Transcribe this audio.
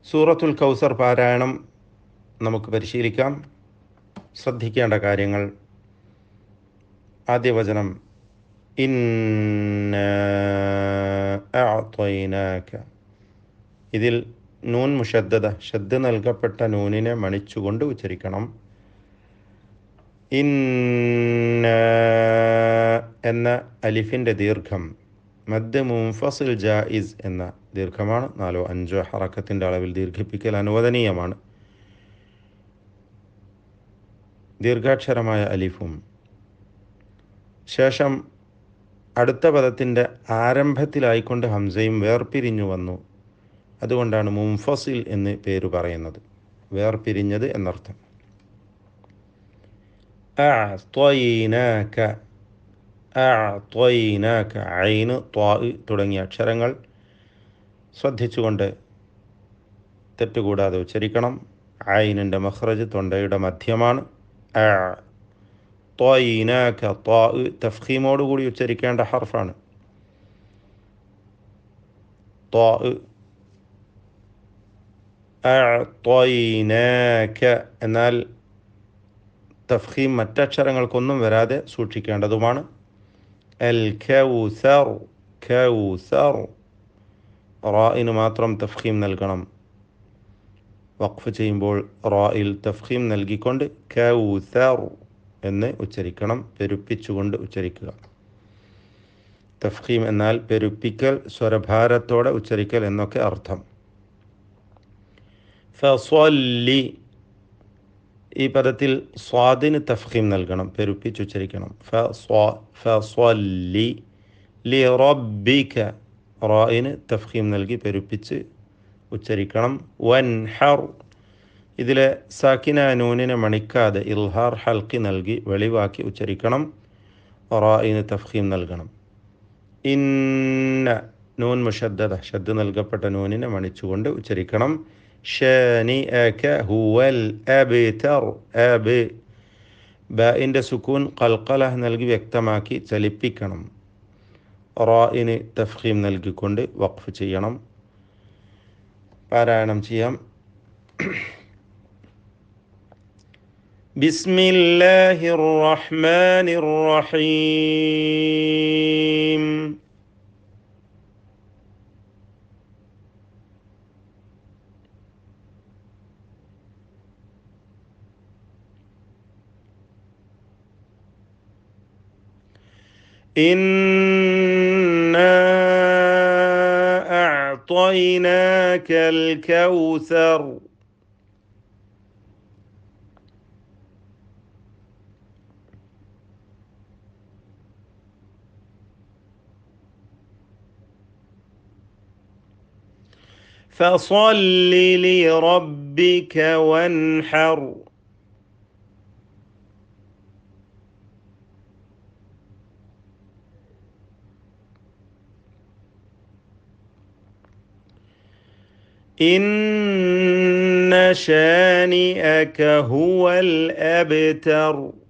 സൂറത്തുൽ കൗസർ പാരായണം നമുക്ക് പരിശീലിക്കാം. ശ്രദ്ധിക്കേണ്ട കാര്യങ്ങൾ: ആദ്യ വചനം ഇന്നാ അഅ്തൈനാക. ഇതിൽ നൂൻ മുഷദ്ദദ, ഷദ്ദ് നൽകപ്പെട്ട നൂനിനെ മണിച്ചുകൊണ്ട് ഉച്ചരിക്കണം. ഇന്നാ എന്ന അലിഫിൻ്റെ ദീർഘം മദ് മുൻഫസിൽ ജായിസ് എന്ന ദീർഘമാണ്. 4-5 ഹറക്കത്തിൻ്റെ അളവിൽ ദീർഘിപ്പിക്കൽ അനുവദനീയമാണ്. ദീർഘാക്ഷരമായ അലിഫും ശേഷം അടുത്ത പദത്തിൻ്റെ ആരംഭത്തിലായിക്കൊണ്ട് ഹംസയും വേർപിരിഞ്ഞു വന്നു. അതുകൊണ്ടാണ് മുൻഫസിൽ എന്ന് പേര് പറയുന്നത്, വേർപിരിഞ്ഞത് എന്നർത്ഥം. അഅ്തൈനാക, അഅ്തൈനാക, ഐന്, ത്വാ തുടങ്ങിയ അക്ഷരങ്ങൾ ശ്രദ്ധിച്ചുകൊണ്ട് തെറ്റുകൂടാതെ ഉച്ചരിക്കണം. ഐനിൻ്റെ മഖ്റജ് തൊണ്ടയുടെ മധ്യമാണ്. ത്വയ്നാക, ത്വാ തഫ്ഖീമോടുകൂടി ഉച്ചരിക്കേണ്ട ഹർഫാണ്. ത്വാ. അഅ്തൈനാക എന്നാൽ തഫ്ഖീം മറ്റക്ഷരങ്ങൾക്കൊന്നും വരാതെ സൂക്ഷിക്കേണ്ടതുമാണ്. അൽ കൗസർ, കൗസർ, റായിന് മാത്രം തഫ്ഖീം നൽകണം. വഖഫ് ചെയ്യുമ്പോൾ റായിൽ തഫ്ഖീം നൽകിക്കൊണ്ട് കൗസർ എന്ന് ഉച്ചരിക്കണം, പെരുപ്പിച്ചുകൊണ്ട് ഉച്ചരിക്കുക. തഫ്ഖീം എന്നാൽ പെരുപ്പിക്കൽ, സ്വരഭാരത്തോടെ ഉച്ചരിക്കൽ എന്നൊക്കെ അർത്ഥം. ഫസ്വല്ലി, ഈ പദത്തിൽ സ്വാദിന് തഫ്ഖീം നൽകണം, പെരുപ്പിച്ചുച്ചരിക്കണം. ഫസ്വല്ലി ലി റബ്ബിക, റായിന് തഫ്ഖീം നൽകി പെരുപ്പിച്ച് ഉച്ചരിക്കണം. വൻഹർ, ഇതിലെ സാക്കിന നൂനിനെ മണിക്കാതെ ഇൽഹാർ ഹൽക്കി നൽകി വെളിവാക്കി ഉച്ചരിക്കണം. റായിന് തഫ്ഖീം നൽകണം. ഇന്ന, നൂൻ മുഷദ്ദദ, ഷദ്ദ് നൽകപ്പെട്ട നൂനിനെ മണിച്ചുകൊണ്ട് ഉച്ചരിക്കണം. ഷാനിഅക ഹുവൽ അബ്തർ, അബ്, ബാഇൻ്റെ സുക്കൂൻ ഖൽഖല നൽകി വ്യക്തമാക്കി ചലിപ്പിക്കണം. റായിന് തഫ്ഖീം നൽകിക്കൊണ്ട് വഖഫ് ചെയ്യണം. പാരായണം ചെയ്യാം. ബിസ്മില്ലാഹിർ റഹ്മാനിർ റഹീം. ഇന്നാ അഅ്തൈനാകൽ കൗസർ. فصل لربك وانحر. إن شانئك هو الأبتر.